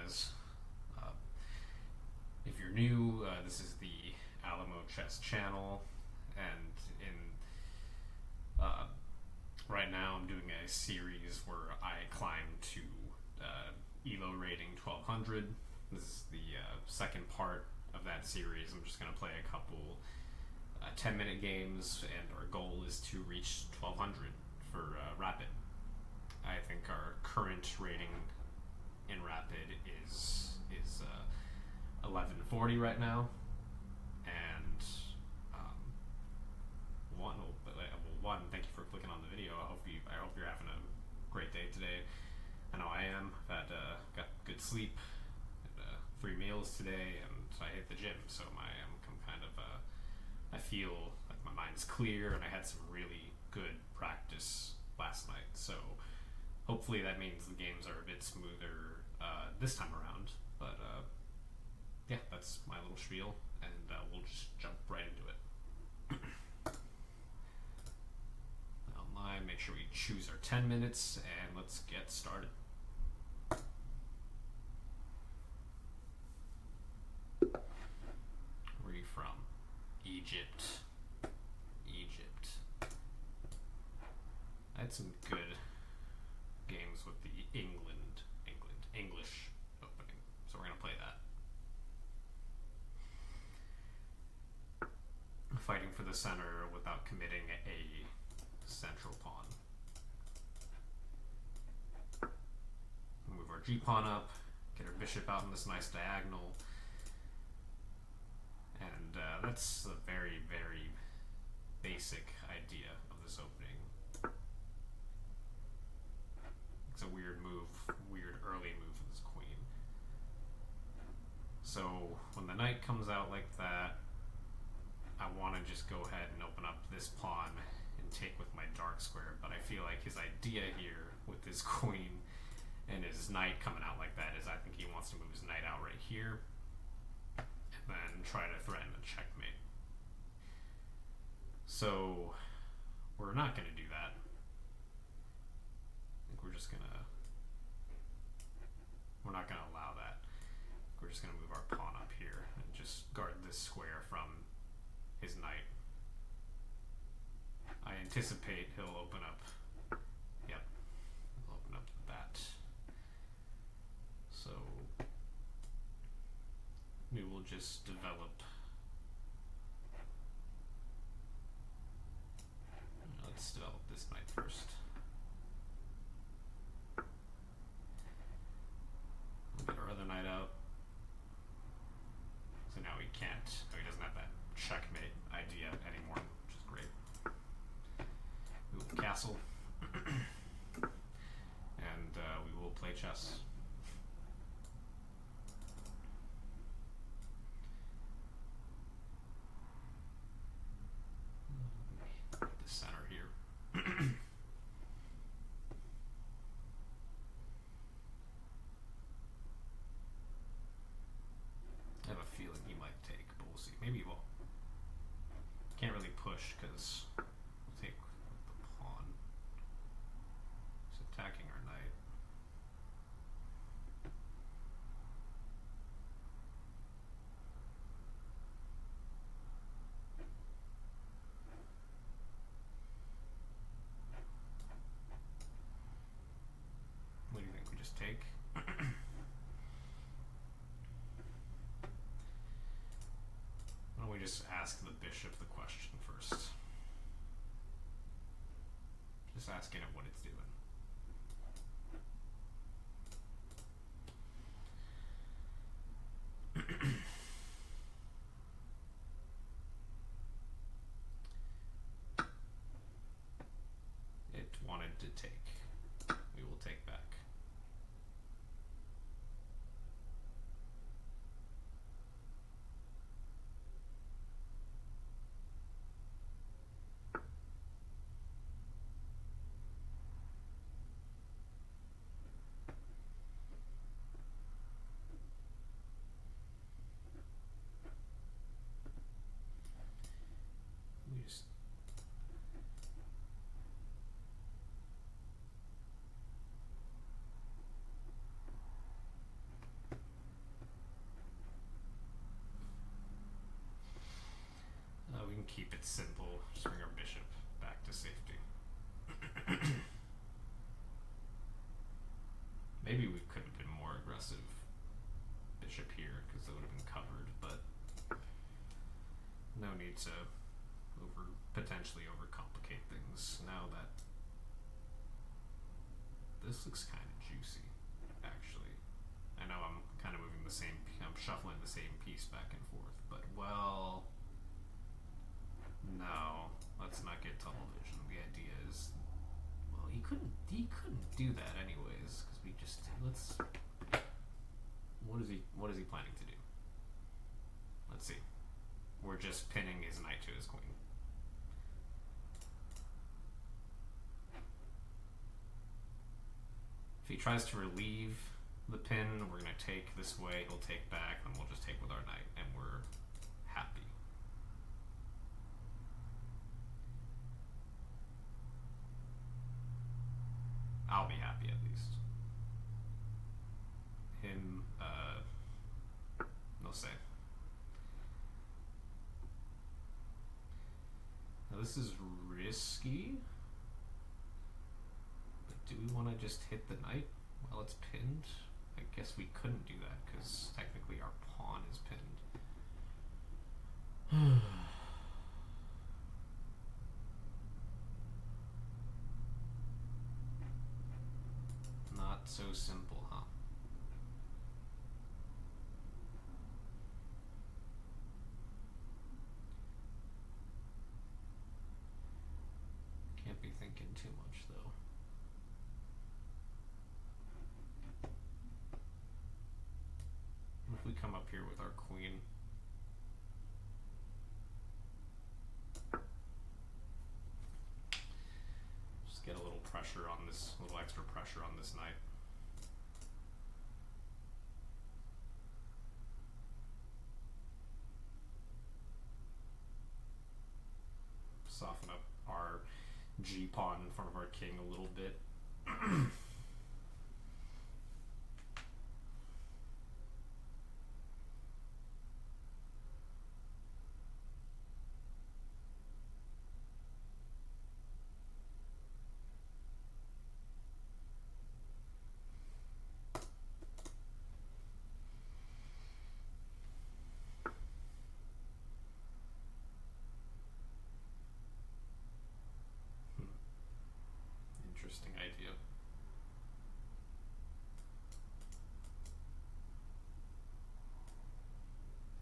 guys. Uh, if you're new, this is the Alamo Chess channel, and right now I'm doing a series where I climb to ELO rating 1200. This is the second part of that series. I'm just going to play a couple 10-minute games, and our goal is to reach 1200 for Rapid. I think our current rating in Rapid is 1140 right now, and one, thank you for clicking on the video. I hope you're having a great day today. I know I am. I've got good sleep, had 3 meals today, and I hit the gym, so I feel like my mind's clear, and I had some really good practice last night. So hopefully that means the games are a bit smoother this time around. But yeah, that's my little spiel, and we'll just jump right into it. Online, make sure we choose our 10 minutes, and let's get started. Where are you from? Egypt. I had some good games with the English opening, so we're gonna play that. Fighting for the center without committing a central pawn. Move our G pawn up, get our bishop out in this nice diagonal, and that's a very, very basic idea of this opening. It's a weird early move for this queen. So when the knight comes out like that, I want to just go ahead and open up this pawn and take with my dark square, but I feel like his idea here with his queen and his knight coming out like that is I think he wants to move his knight out right here and then try to threaten a checkmate. So we're not going to do that. I think we're not going to allow that. We're just going to move our pawn up here and just guard this square from his knight. I anticipate he'll open up. Yep, he'll open up that. So we will just develop. Let's develop this knight first. We'll get our other knight out. So now he can't. Oh, he doesn't have that checkmate idea anymore, which is great. Move the castle. And we will play chess. Get the center here. I have a feeling he might take, but we'll see. Maybe he won't. Can't really push because we'll take the pawn. He's attacking our knight. What do you think? We just take? Why don't we just ask the bishop the question first? Just asking it what it's doing. It wanted to take. We will take back. We just keep it simple. Just bring our bishop back to safety. Maybe we could have been more aggressive bishop here because it would have been covered, but no need to potentially overcomplicate things now that this looks kind of juicy, actually. I know I'm kind of moving I'm shuffling the same piece back and forth, but well, no, let's not get tunnel vision. The idea is, well, he couldn't do that anyways, because we just, what is he planning to do? Let's see. We're just pinning his knight to his queen. If he tries to relieve the pin, we're going to take this way, he'll take back, and we'll just take with our knight, and we're happy. I'll be happy at least. Him, no say. Now this is risky. Do we want to just hit the knight while it's pinned? I guess we couldn't do that because technically our pawn is pinned. Not so simple, huh? Can't be thinking too much though. If we come up here with our queen, just get a little pressure on this, a little extra pressure on this knight. Soften up our G pawn in front of our king a little bit. Interesting idea.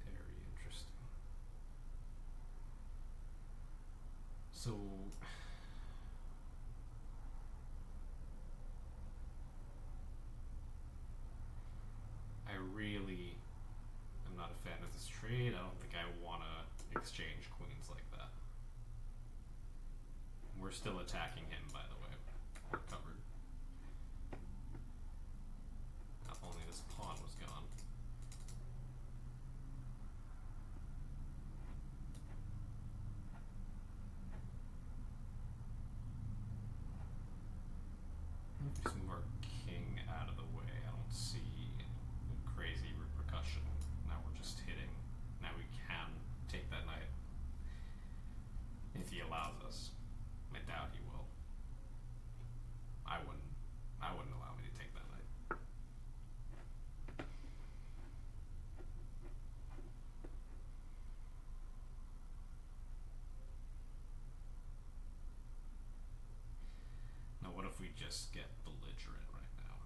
Very interesting. So I really am not a fan of this trade. I don't think I want to exchange queens like that. We're still attacking him, by the way. We're covered. If only this pawn was gone. Just move our king out of the way. I don't see crazy repercussion. Now we're just hitting. Now we can take that knight. If he allows us. I doubt he will. I wouldn't allow me to take that knight. Now what if we just get belligerent right now?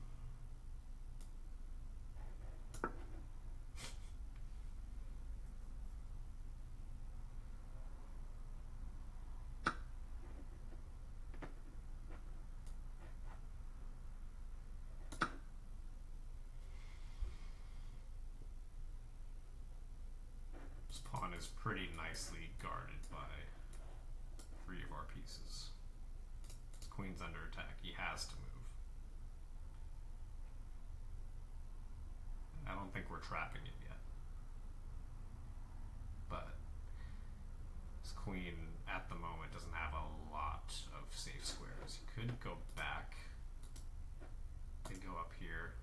This pawn is pretty nicely guarded by 3 of our pieces. His queen's under attack. He has to move. I don't think we're trapping it yet. But his queen at the moment doesn't have a lot of safe squares. He could go back and go up here.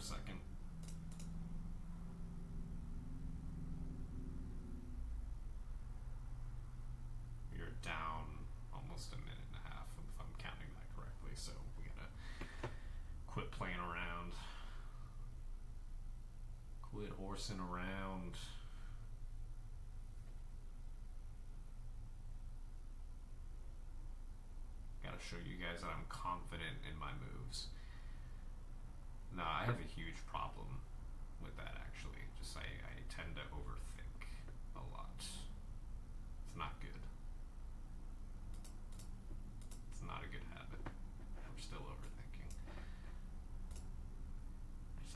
a second. We are down almost a minute and a half, if I'm counting that correctly, so we gotta quit playing around. Quit horsing around. Gotta show you guys that I'm confident in my moves. No, I have a huge problem with that, actually. Just I tend to overthink a lot. It's not good. It's not a good habit. I'm still overthinking.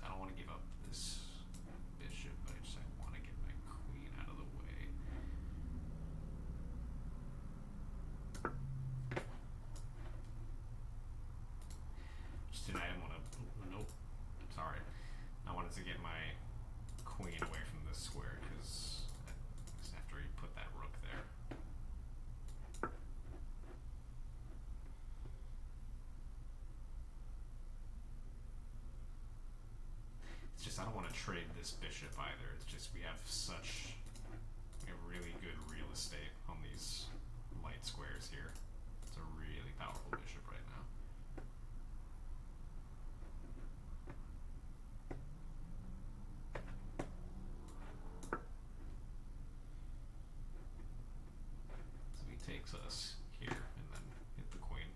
I don't want to give up this bishop, but I want to get my queen out of the way. Just tonight I want to... Nope. Sorry. I wanted to get my queen away from this square, because after he put that rook there. It's just I don't want to trade this bishop either. It's just we have such a really good real estate on these light squares here. It's a really powerful bishop right now. So he takes us here and then hit the queen.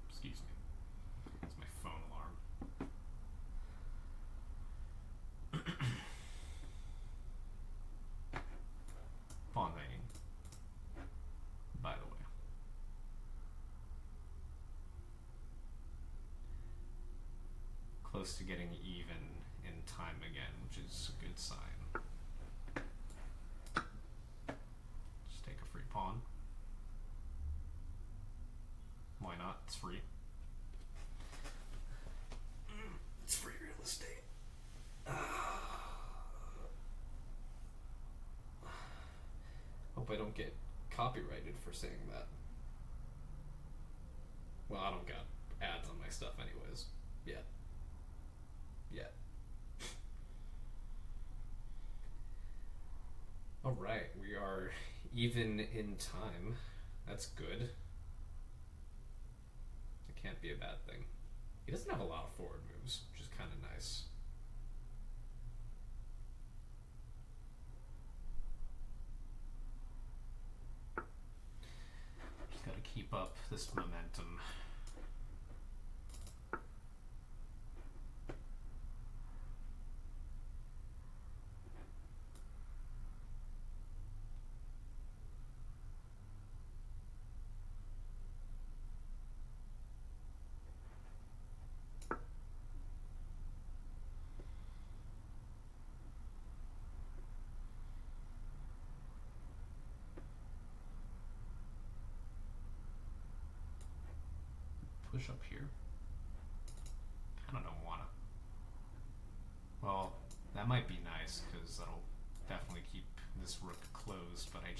Excuse me. It's my phone alarm. Pawn hanging, by the way. Close to getting even in time again, which is a good sign. Just take a free pawn. Why not? It's free. It's free real estate. Hope I don't get copyrighted for saying that. Well, I don't got ads on my stuff anyways. Yet. Alright, we are even in time. That's good. It can't be a bad thing. He doesn't have a lot of forward moves, which is kind of nice. Just gotta keep up this momentum. Push up here. Kinda don't wanna. Well, that might be nice because that'll definitely keep this rook closed, but I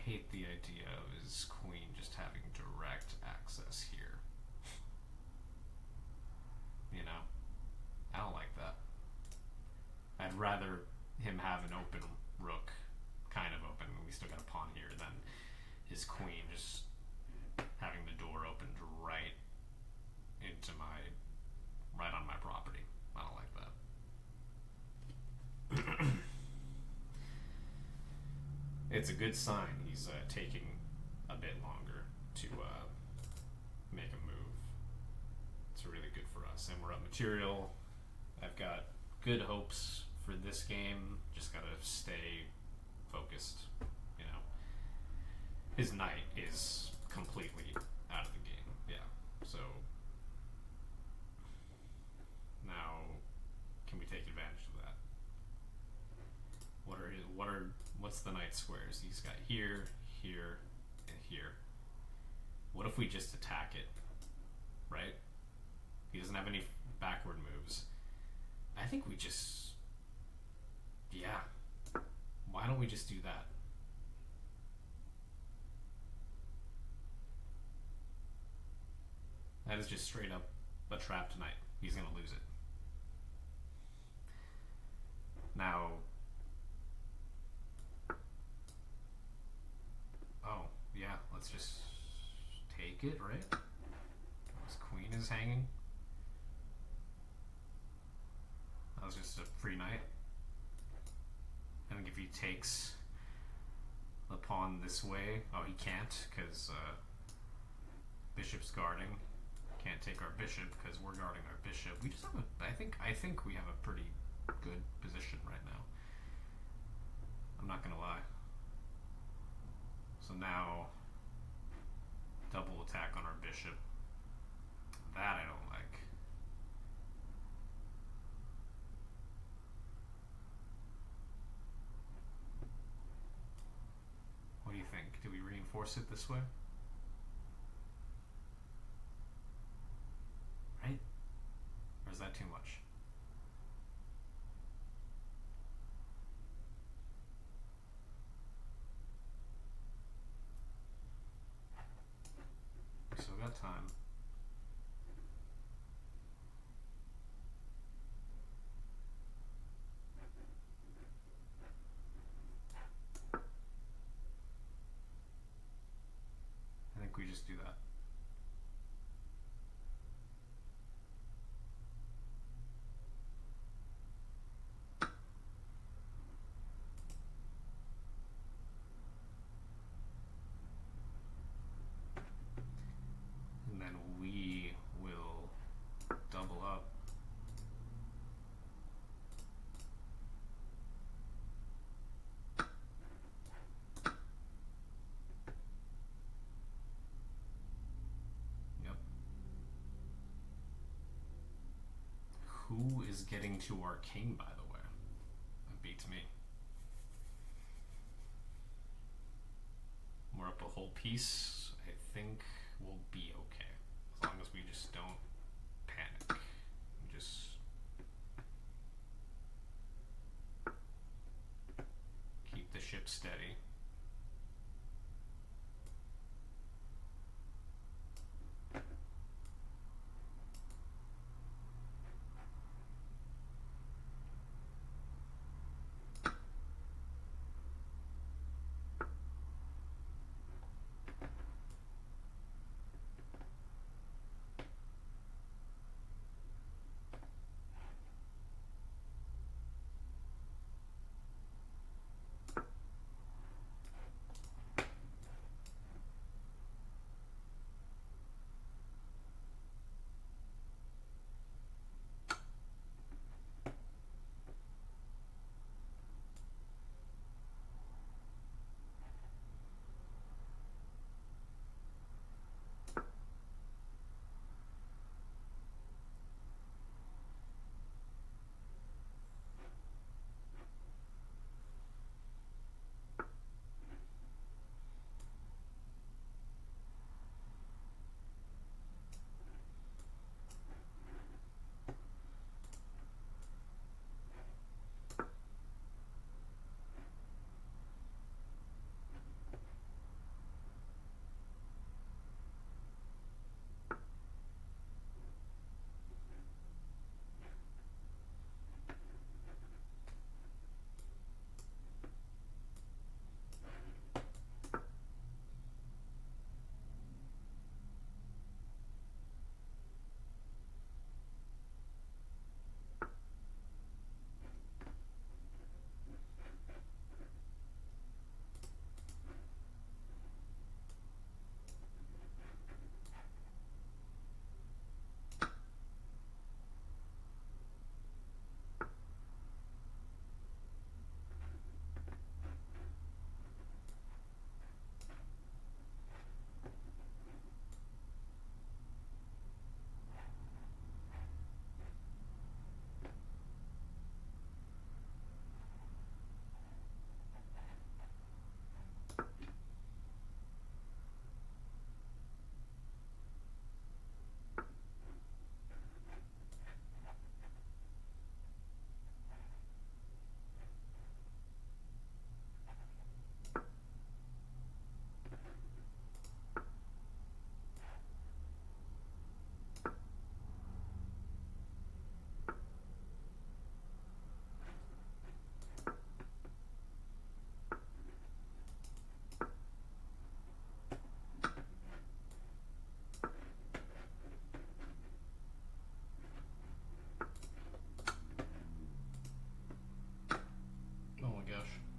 hate the idea of his queen just having direct access here. You know? I don't like that. I'd rather him have an open rook, kind of open, we still got a pawn here, than his queen just having the door opened right into right on my property. I don't like that. It's a good sign he's taking a bit longer to make a move. It's really good for us, and we're up material. I've got good hopes for this game. Just gotta stay focused, you know. his knight is completely out of the game. Yeah. So now, can we take advantage of that? What's the knight squares? He's got here, here, and here. What if we just attack it? Right? He doesn't have any backward moves. I think we just... Yeah. Why don't we just do that? That is just straight up a trap tonight. He's going to lose it. Now... Oh, yeah, let's just take it, right? His queen is hanging. That was just a free knight. I think if he takes the pawn this way... Oh, he can't, because bishop's guarding. Can't take our bishop, because we're guarding our bishop. We just have a... I think we have a pretty good position right now. I'm not going to lie. So now, double attack on our bishop. That I don't like. What do you think? Do we reinforce it this way? Right? Or is that too much? We still got time. I think we just do that. And then we will double up. Yep. Who is getting to our king, by the way? That beats me. We're up a whole piece. I think we'll be okay. As long as we just don't panic. Just keep the ship steady.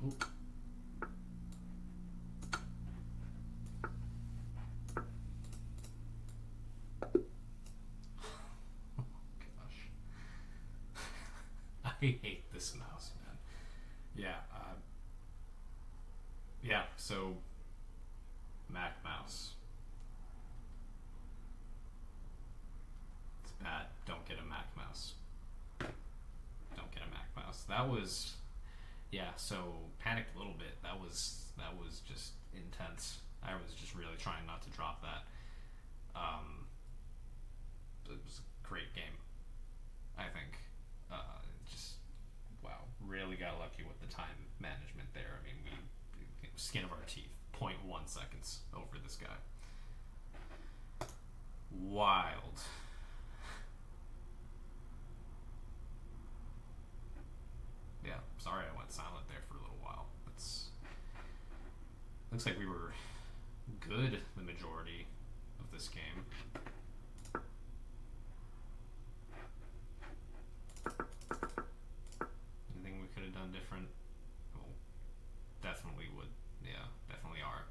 Oop. Gosh. I hate this mouse, man. Yeah, yeah, so Mac mouse. It's bad. Don't get a Mac mouse. Don't get a Mac mouse. That was, yeah, so panicked a little bit. That was just intense. I was just really trying not to drop that. It was a great game, I think. Just, wow, really got lucky with the time management there. I mean, we skin of our teeth, 0.1 seconds over this guy. Wild. Yeah, sorry I went silent there for a little while. Looks like we were good the majority of this game. Anything we could have done different? Well, definitely would. Yeah, definitely are.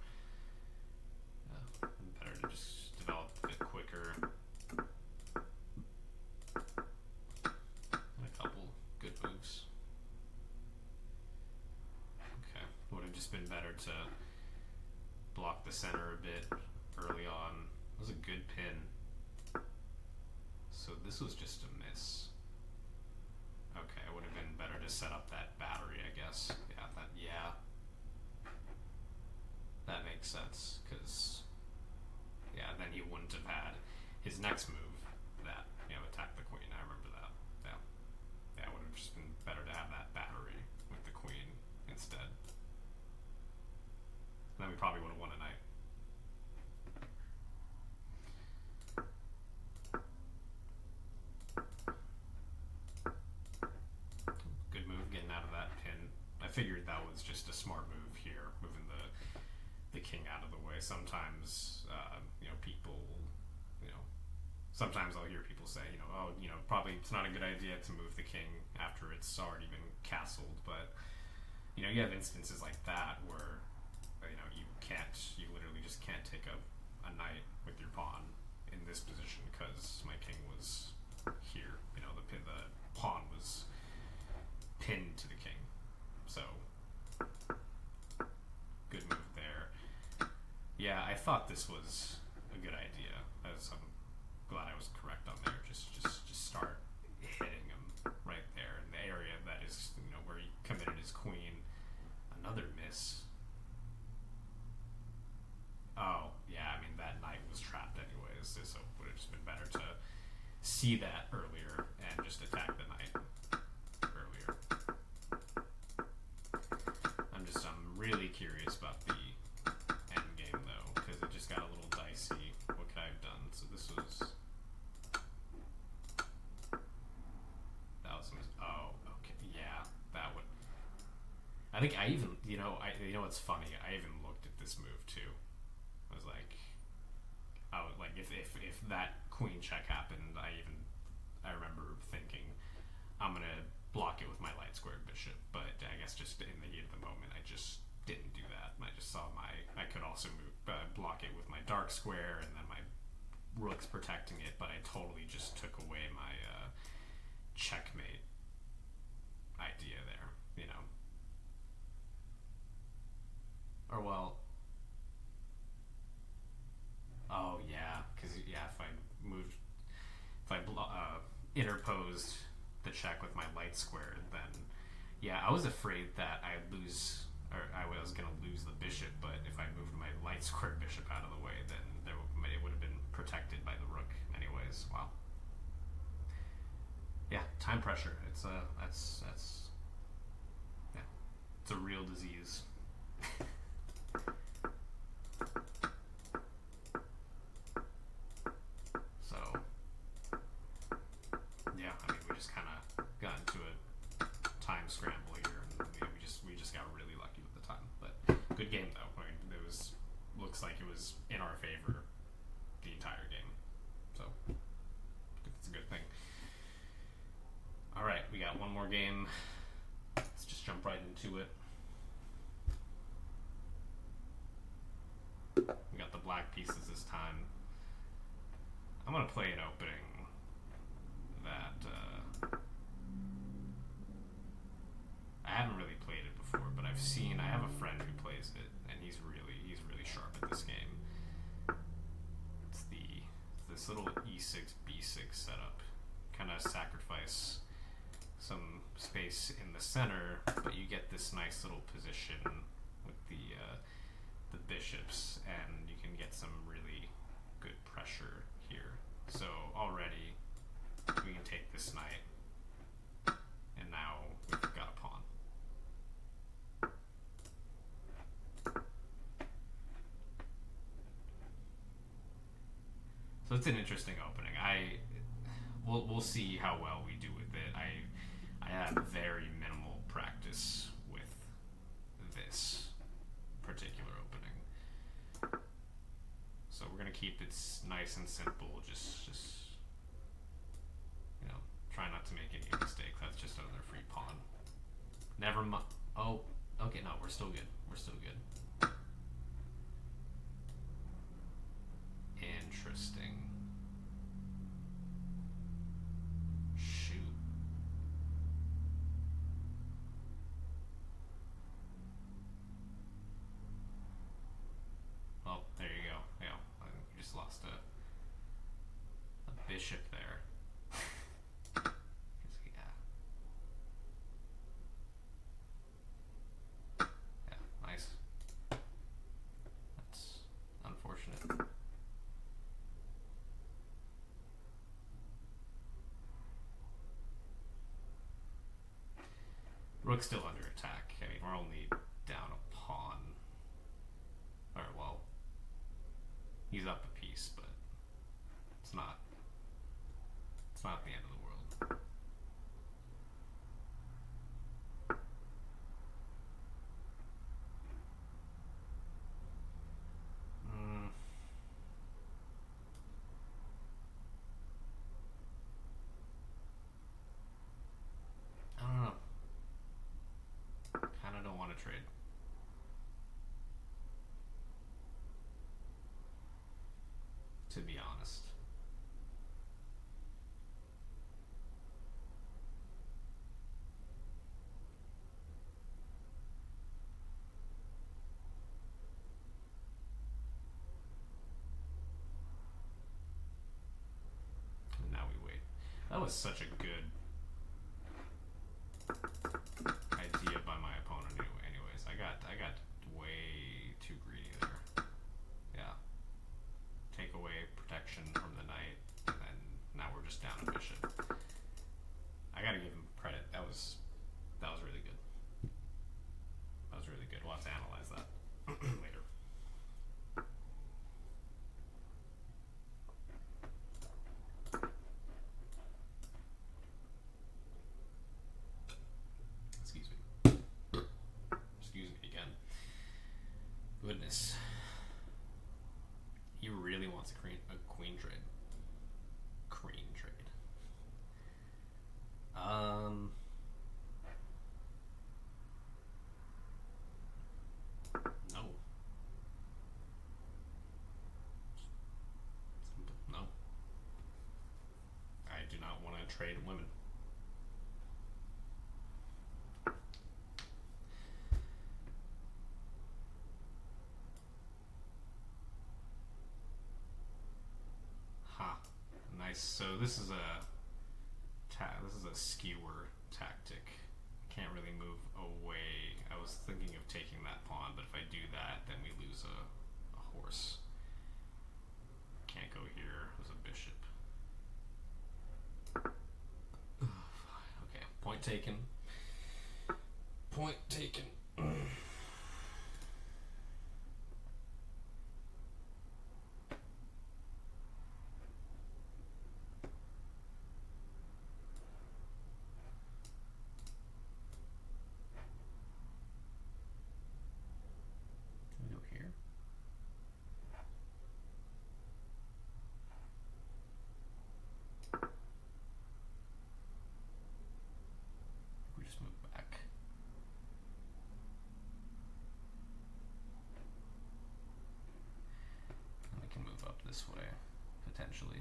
Better to just develop a bit quicker. And a couple good moves. Okay, would have just been better to block the center a bit early on. That was a good pin. So this was just a miss. Okay, it would have been better to set up that battery, I guess. Yeah. That makes sense, because, yeah, then he wouldn't have had his next move that, attack the queen. I remember that. Yeah, it would have just been better to have that battery with the queen instead. Then we probably would have won a knight. Good move getting out of that pin. I figured that was just a smart move here, moving the king out of the way. Sometimes, people, sometimes I'll hear people say, probably it's not a good idea to move the king after it's already been castled. But, you have instances like that where, you literally just can't take a knight with your pawn in this position because my king was here. The pawn was pinned to the king. So, good move there. Yeah, I thought this was a good idea. I'm glad I was correct on there. Just start hitting him right there in the area that is, where he committed his queen. Another miss. Oh, yeah, I mean, that knight was trapped anyways, so it would have just been better to see that earlier and just attack the knight earlier. I'm really curious about the end game, though, because it just got a little dicey. What could I have done? So this was... That was... Oh, okay, yeah, that would... I think I even, what's funny? I even looked at this move, too. I was like, if that queen check happened, I remember thinking, I'm gonna block it with my light squared bishop, but I guess just in the heat of the moment, I just didn't do that. I just saw I could also block it with my dark square, and then my rook's protecting it, but I totally just took away my checkmate idea there, Or well, oh yeah, because if I interposed the check with my light square, then yeah, I was afraid that I'd lose, or I was gonna lose the bishop. But if I moved my light square bishop out of the way, then it would have been protected by the rook, anyways. Wow. Yeah, time pressure. It's it's a real disease. So, yeah, I mean, we just kind of got into a time scramble here, and we just got really lucky with the time. But good game though. I mean, looks like it was in our favor the entire game. So it's a good thing. All right, we got one more game. Let's just jump right into it. I'm gonna play an opening that I haven't really played it before, but I have a friend who plays it, and he's really sharp at this game. It's this little E6 B6 setup. Kind of sacrifice some space in the center, but you get this nice little position with the bishops, and you can get some really good pressure here. So already we can take this knight, and now we've got a pawn. So it's an interesting opening. We'll see how well we do with it. I have very minimal practice with this particular opening, so we're gonna keep it nice and simple. Just try not to make any mistakes. That's just another free pawn. Never mind. Oh, okay. No, we're still good. We're still good. Interesting. Shoot. Oh, there you go. Yeah, I think you just lost a bishop there. Yeah, nice. That's unfortunate. Rook's still under attack. I mean, we're only down a pawn. Or, well, he's up a piece, but it's not the end of the world. I don't know. Kinda don't want to trade. To be honest. And now we wait. That was such a good idea by my opponent anyways. I got way too greedy there. Yeah. Take away protection from the knight, and then now we're just down a bishop. I gotta give him credit. That was really good. That was really good. We'll have to analyze that later. Excuse me. Excuse me again. Goodness. He really wants a queen trade. Queen trade. No. No. I do not want to trade women. Nice. So this is a skewer tactic. Can't really move away. I was thinking of taking that pawn, but if I do that, then we lose a horse. Can't go here. There's a bishop. Okay, point taken. Point taken. This way, potentially.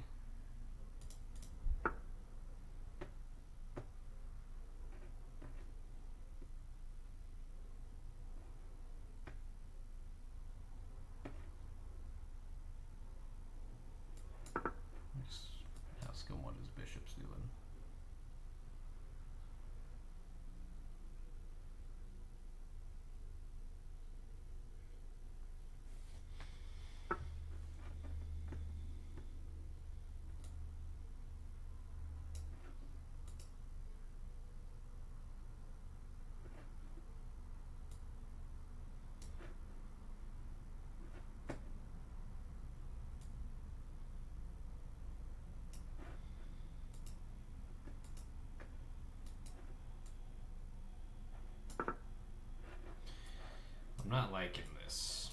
I'm not liking this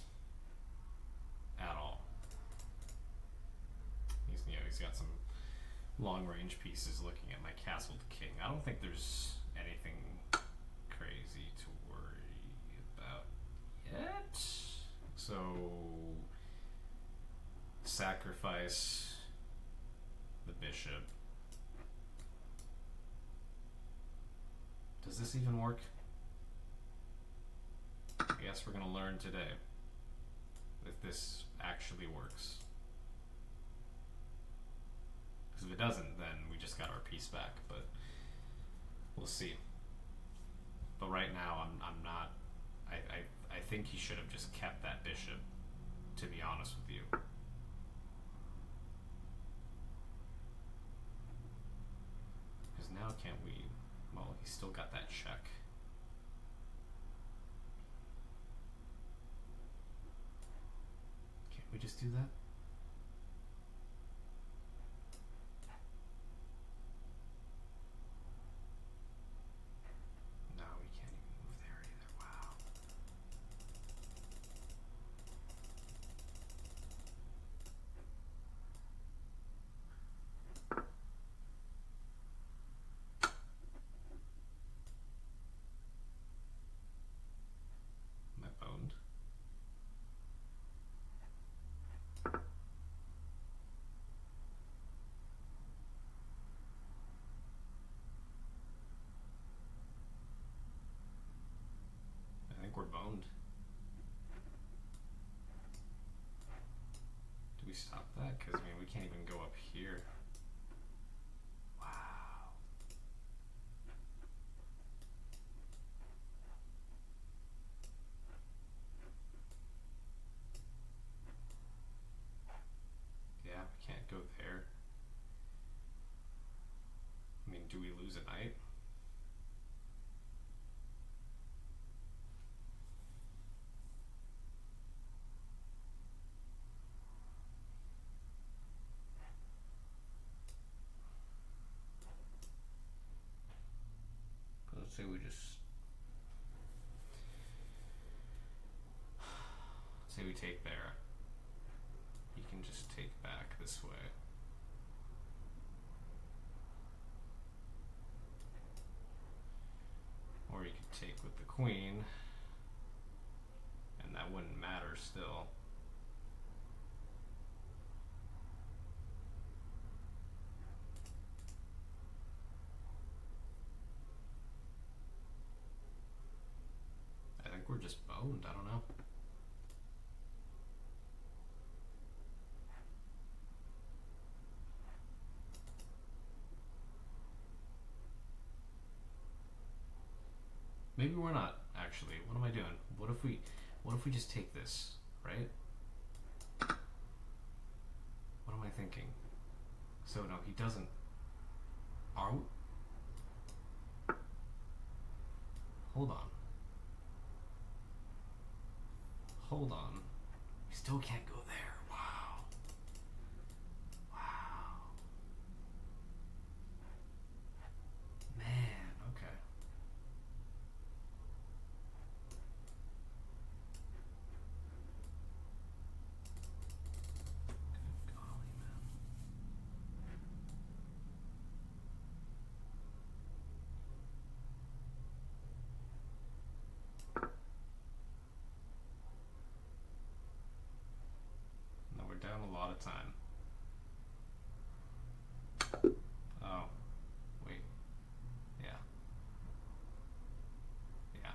at all. He's got some long-range pieces looking at my castled king. I don't think there's anything crazy to worry about yet. So, sacrifice the bishop. Does this even work? I guess we're gonna learn today if this actually works. Because if it doesn't, then we just got our piece back, but we'll see. But right now, I'm not. I think he should have just kept that bishop, to be honest with you. Because now can't we? Well, he's still got that check. Can't we just do that? No, we can't even move there either. Wow. Am I boned? I think we're boned. Do we stop that? Because, I mean, we can't even go up here. Wow. Yeah, we can't go there. I mean, do we lose a knight? Let's say we just say we take there. He can just take back this way. Or he could take with the queen, and that wouldn't matter still. I think we're just boned, I don't know. Maybe we're not, actually. What am I doing? What if we just take this, right? What am I thinking? So no, he doesn't. Are we? Hold on. Hold on. We still can't go there. Wow. Wow. Man, okay. Good golly, man. No, we're down a lot of time. Oh, wait. Yeah. Yeah.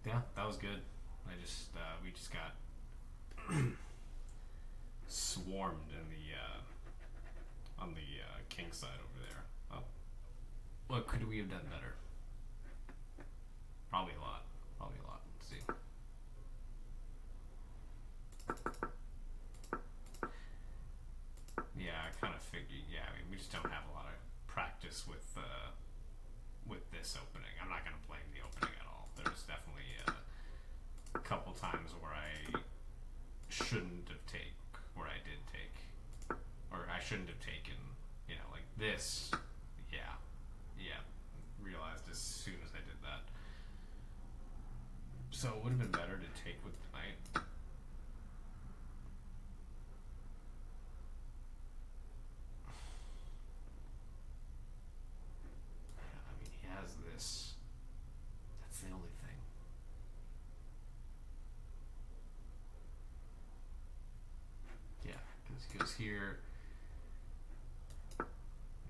Yeah, that was good. We just got swarmed in the on the Kingside over there. Oh, what could we have done better? Probably a lot. Probably a lot. Let's see. Yeah, I kind of figured. Yeah, I mean, we just don't have a lot of practice with this opening. I'm not going to blame the opening at all. There's definitely a couple times where I shouldn't have where I did take, or I shouldn't have taken. You know, like this. Yeah, realized as soon as I did that. So it would have been better to take with knight. I mean, he has this. That's the only thing. Yeah, because he goes here. I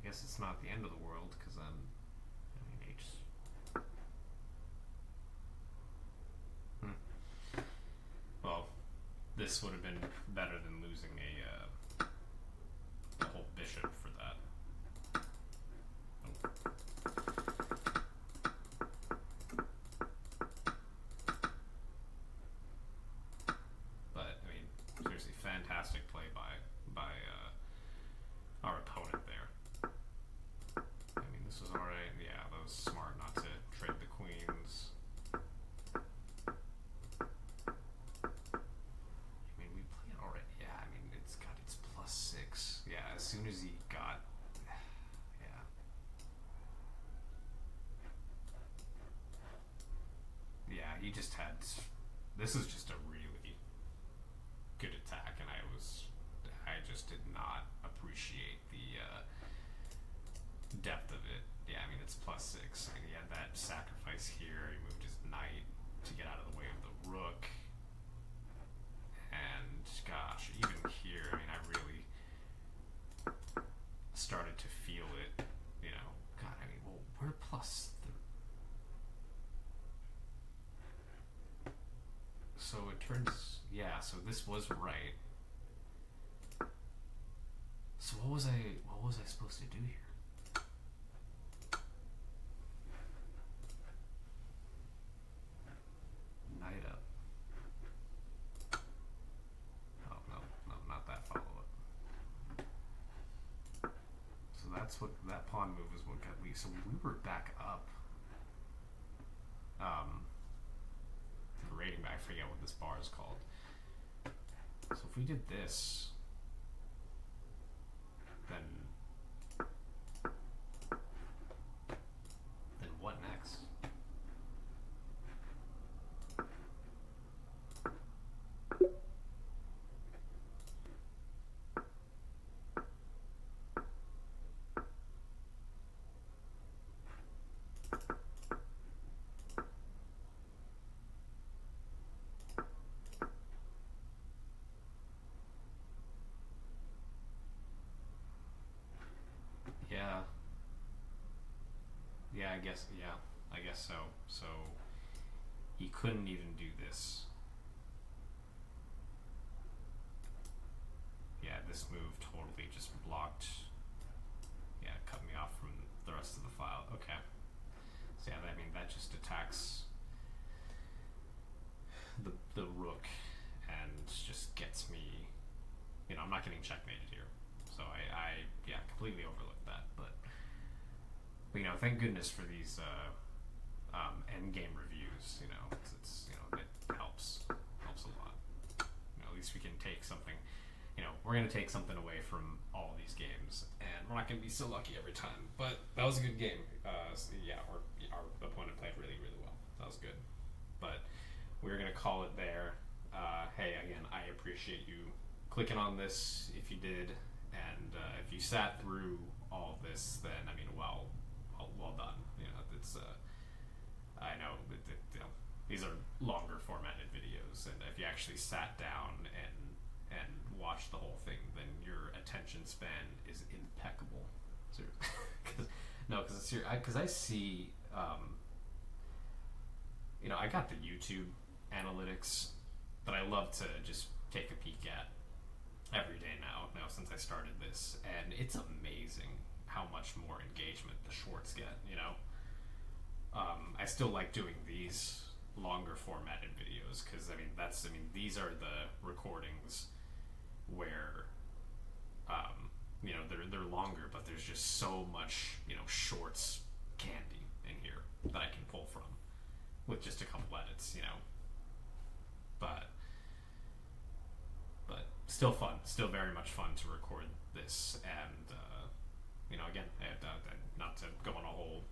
guess it's not the end of the world, because then, I mean, H. Well, this would have been better than losing a whole bishop for that. But I mean, seriously, fantastic play by our opponent there. I mean, this was alright. Yeah, that was smart not to trade the queens. I mean, we played already. Yeah, I mean, it's got its +6. Yeah, as soon as he got, yeah. Yeah, he just had. This is just a really good attack, and I just did not appreciate the depth of it. Yeah, I mean, it's +6. I mean, he had that sacrifice here. He moved his knight to get out of the way of the rook. And gosh, even here, I mean, I really started to feel it. You know, God, I mean, well, we're +3. So it turns, yeah. So this was right. So what was I supposed to do here? Knight up. Oh no, not that follow up. So that's what that pawn move is what got me. So we were back up. The rating, I forget what this bar is called. So if we did this, then what next? Yeah. Yeah, I guess so. So he couldn't even do this. Yeah, this move totally just blocked. Yeah, cut me off from the rest of the file. Okay. So yeah, I mean, that just attacks the rook and just gets me. You know, I'm not getting checkmated here. So I completely overlooked that. But you know, thank goodness for these end game reviews. You know, it's you know, it helps a lot. You know, at least we can take something. You know, we're gonna take something away from all these games, and we're not gonna be so lucky every time. But that was a good game. So yeah, our opponent played really well. That was good. But we're gonna call it there. Hey, again, I appreciate you clicking on this if you did, and if you sat through all of this, then I mean, well done. You know, it's I know that you know, these are longer formatted videos, and if you actually sat down and watched the whole thing, then your attention span is impeccable. Because I see, you know, I got the YouTube analytics that I love to just take a peek at every day now since I started this, and it's amazing how much more engagement the shorts get, you know. I still like doing these longer formatted videos because I mean these are the recordings where you know, they're longer, but there's just so much, you know, shorts candy in here that I can pull from with just a couple edits, you know. But still fun, still very much fun to record this, and you know, again, not to go on a whole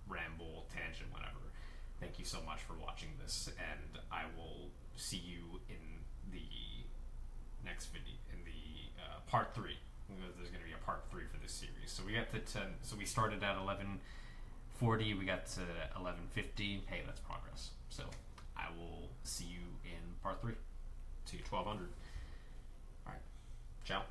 ramble tangent, whatever. thank you so much for watching this, and I will see you in the next video, in the part 3. There's going to be a part 3 for this series. So we got to 10. So we started at 11:40. We got to 11:50. Hey, that's progress. So I will see you in part 3 to 1200. All right, ciao.